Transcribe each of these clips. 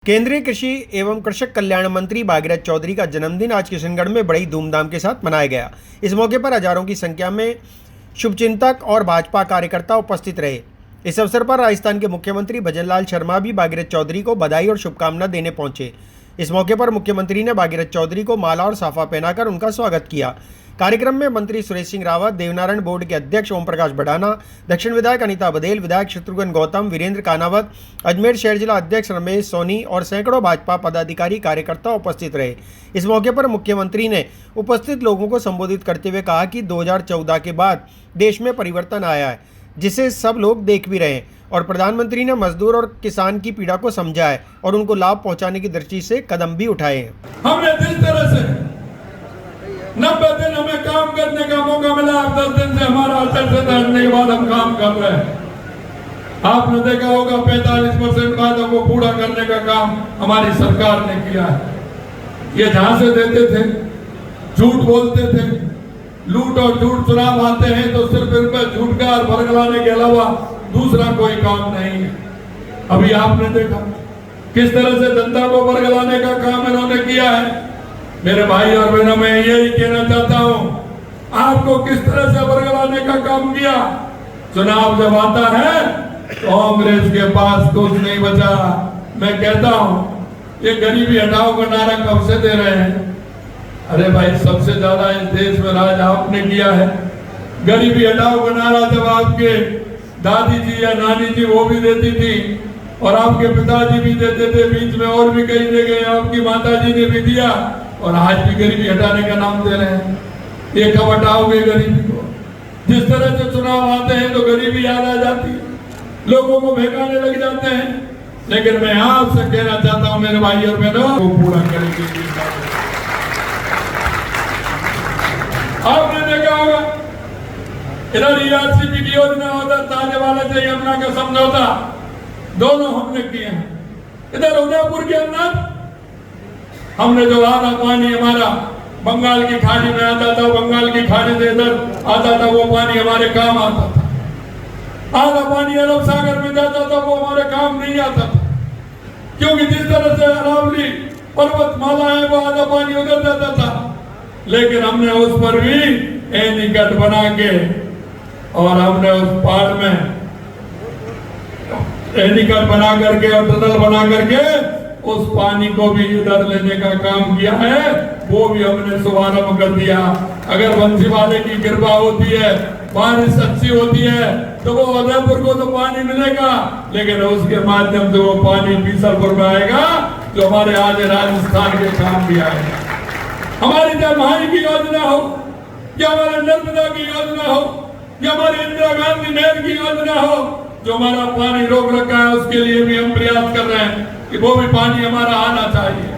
केंद्रीय कृषि एवं कृषक कल्याण मंत्री भागीरथ चौधरी का जन्मदिन आज किशनगढ़ में बड़ी धूमधाम के साथ मनाया गया। इस मौके पर हजारों की संख्या में शुभचिंतक और भाजपा कार्यकर्ता उपस्थित रहे। इस अवसर पर राजस्थान के मुख्यमंत्री भजनलाल शर्मा भी भागीरथ चौधरी को बधाई और शुभकामना देने पहुंचे। इस मौके पर मुख्यमंत्री ने भागीरथ चौधरी को माला और साफा पहनाकर उनका स्वागत किया। कार्यक्रम में मंत्री सुरेश सिंह रावत, देवनारायण बोर्ड के अध्यक्ष ओम प्रकाश भड़ाना, दक्षिण विधायक अनीता बधेल, विधायक शत्रुघ्न गौतम, वीरेंद्र कानावत, अजमेर शहर जिला अध्यक्ष रमेश सोनी और सैकड़ों भाजपा पदाधिकारी कार्यकर्ता उपस्थित रहे। इस मौके पर मुख्यमंत्री ने उपस्थित लोगों को संबोधित करते हुए कहा कि 2014 के बाद देश में परिवर्तन आया है, जिसे सब लोग देख भी रहे हैं और प्रधानमंत्री ने मजदूर और किसान की पीड़ा को समझा है और उनको लाभ पहुंचाने की दृष्टि से कदम भी उठाए हैं। हमने जिस तरह से 90 दिन हमें काम करने का मौका मिला, 10 दिन से हमारा असर से हटने के बाद हम काम कर रहे हैं। आपने देखा होगा 45% वादों को पूरा करने का काम हमारी सरकार ने किया है। ये झांसे देते थे, झूठ बोलते थे, लूट और झूठ चुनाव आते हैं तो सिर्फ इन पर झूठ का और बरगलाने के अलावा दूसरा कोई काम नहीं है। अभी आपने देखा किस तरह से जनता को बरगलाने का काम इन्होंने किया है। मेरे भाई और बहनों, मैं यही कहना चाहता हूँ, आपको किस तरह से बरगलाने का काम किया। चुनाव जब आता है कांग्रेस के पास कुछ नहीं बचा। मैं कहता हूँ ये गरीबी हटाओ का नारा कब से दे रहे हैं। अरे भाई, सबसे ज्यादा इस देश में राज आपने किया है। गरीबी हटाओ का नारा जब आपके दादी जी या नानी जी वो भी देती थी और आपके पिताजी भी देते थे, बीच में और भी कई जगह आपकी माता जी ने भी दिया, और आज भी गरीबी हटाने का नाम दे रहे हैं। ये कब हटाओगे गरीबी को? जिस तरह से चुनाव आते हैं तो गरीबी याद आ जाती है, लोगों को बहकाने लग जाते हैं। लेकिन मैं आपसे कहना चाहता हूं मेरे भाई और बहनों, वो पूरा करेंगे। आपने देखा होगा इधर ईआरसीपी की योजना, उधर ताजेवाला से यमुना का समझौता, दोनों हमने किए हैं। इधर उदयपुर के अंदर हमने जो आधा पानी हमारा बंगाल की खाड़ी में आता था, बंगाल की खाड़ी से इधर आता था, वो पानी हमारे काम आता था। आधा पानी अरब सागर में जाता था, वो हमारे काम नहीं आता था, क्योंकि जिस तरह से अरावली पर्वतमाला है वो आधा पानी उधर जाता था। लेकिन हमने उस पर भी एनीकट बना के और हमने उस पहाड़ में एनीकट बना करके और टनल बना करके उस पानी को भी इधर लेने का काम किया है। वो भी हमने शुभारंभ कर दिया। अगर बंसी वाले की कृपा होती है, बारिश अच्छी होती है, तो वो उदयपुर को तो पानी मिलेगा, लेकिन उसके माध्यम से वो पानी बीसलपुर में आएगा, जो हमारे आज राजस्थान के काम भी आएगा। हमारी जलवायु की योजना हो या हमारे नर्मदा की योजना हो या हमारी इंदिरा गांधी नहर की योजना हो, जो हमारा पानी रोक रखा है, उसके लिए भी हम प्रयास कर रहे हैं कि वो भी पानी हमारा आना चाहिए।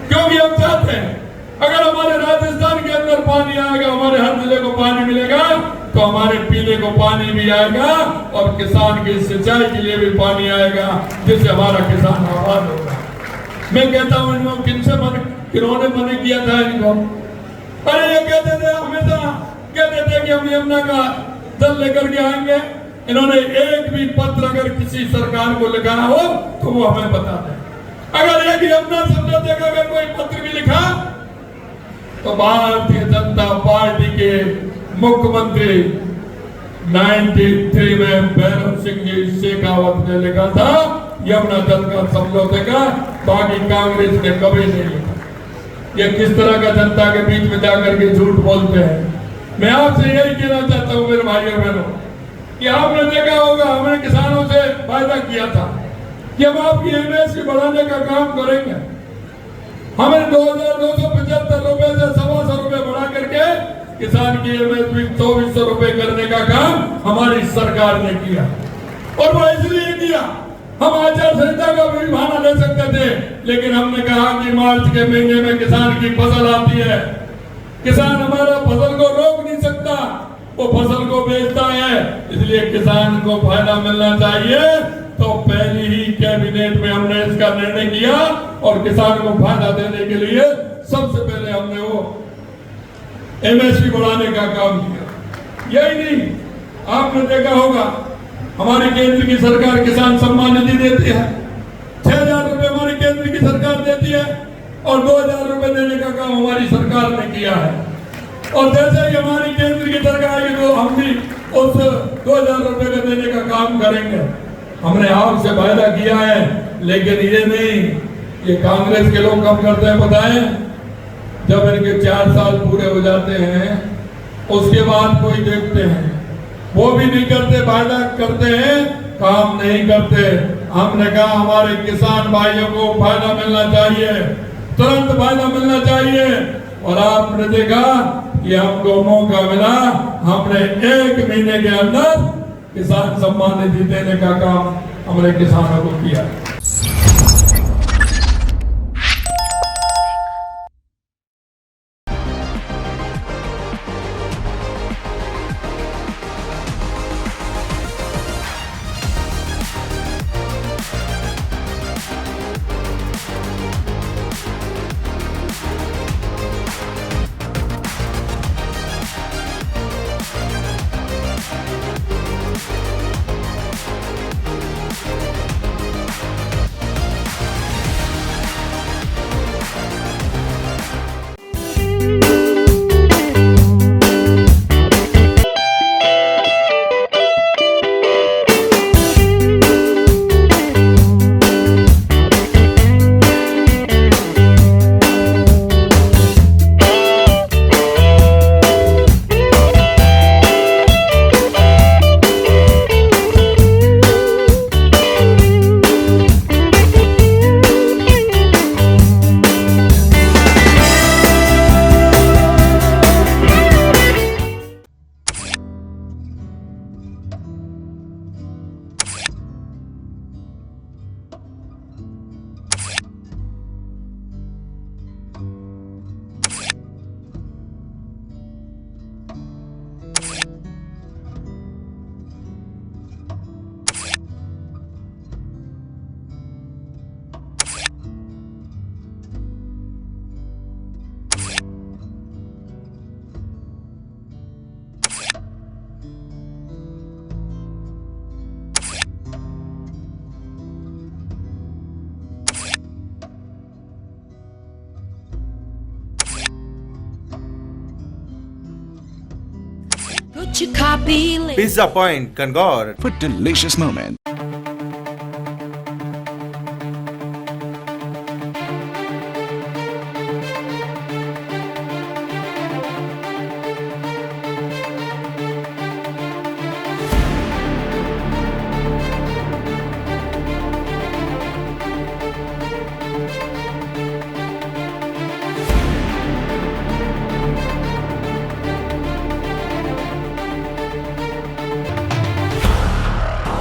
क्योंकि हम चाहते हैं अगर हमारे राजस्थान के अंदर पानी आएगा, हमारे हर जिले को पानी मिलेगा, तो हमारे पीने को पानी भी आएगा और किसान की सिंचाई के लिए भी पानी आएगा, जिससे हमारा किसान आबाद होगा। मैं कहता हूँ इनको किन्होंने मन किया था इनको? अरे ये कहते थे, हमेशा कहते थे कि हम यमुना का जल लेकर के आएंगे। इन्होंने एक भी पत्र अगर किसी सरकार को लिखा हो तो वो हमें बता दें। अगर एक यमुना समझौते का अगर कोई पत्र भी लिखा तो भारतीय जनता पार्टी के मुख्यमंत्री 93 में भैरव सिंह जी शेखावत ने लिखा था यमुना जल का समझौते का, बाकी कांग्रेस ने कभी नहीं लिखा। ये किस तरह का जनता के बीच में जाकर के झूठ बोलते हैं। मैं आपसे यही कहना चाहता हूँ मेरे भाइयों बहनों कि आपने देखा होगा हमने किसानों से वायदा किया था कि हम आपकी एमएसपी बढ़ाने का काम करेंगे। हमें 2275 रुपए से 125 रुपए बढ़ा करके किसान की एमएसपी 2400 रुपए करने का काम हमारी सरकार ने किया। और वो इसलिए किया, हम आचार संहिता का भी बहाना ले सकते थे, लेकिन हमने कहा कि मार्च के महीने में किसान की फसल आती है, किसान हमारा फसल को रोक नहीं सकता, वो फसल को बेचता है, इसलिए किसान को फायदा मिलना चाहिए। तो पहली ही कैबिनेट में हमने इसका निर्णय किया और किसान को फायदा देने के लिए सबसे पहले हमने वो एमएसपी बढ़ाने का काम किया। यही नहीं, आपने देखा होगा हमारी केंद्र की सरकार किसान सम्मान निधि देती है, 6000 रुपए हमारी केंद्र की देती है और 2000 रुपए देने का काम हमारी सरकार ने किया है। और जैसे ही हमारी केंद्र की सरकार आएगी तो हम भी उस 2000 रुपए का देने का काम करेंगे। हमने आपसे वायदा किया है, लेकिन ये नहीं, ये कांग्रेस के लोग कब करते हैं पता है? जब इनके 4 साल पूरे हो जाते हैं उसके बाद कोई देखते हैं, वो भी नहीं करते, वायदा करते हैं, काम नहीं करते। हमने कहा हमारे किसान भाइयों को फायदा मिलना चाहिए, तुरंत फायदा मिलना चाहिए। और आपने देखा कि हमको मौका मिला, हमने 1 महीने के अंदर किसान सम्मान निधि देने का काम हमने किसानों को किया। Pizza Point, Kangor. For delicious moment.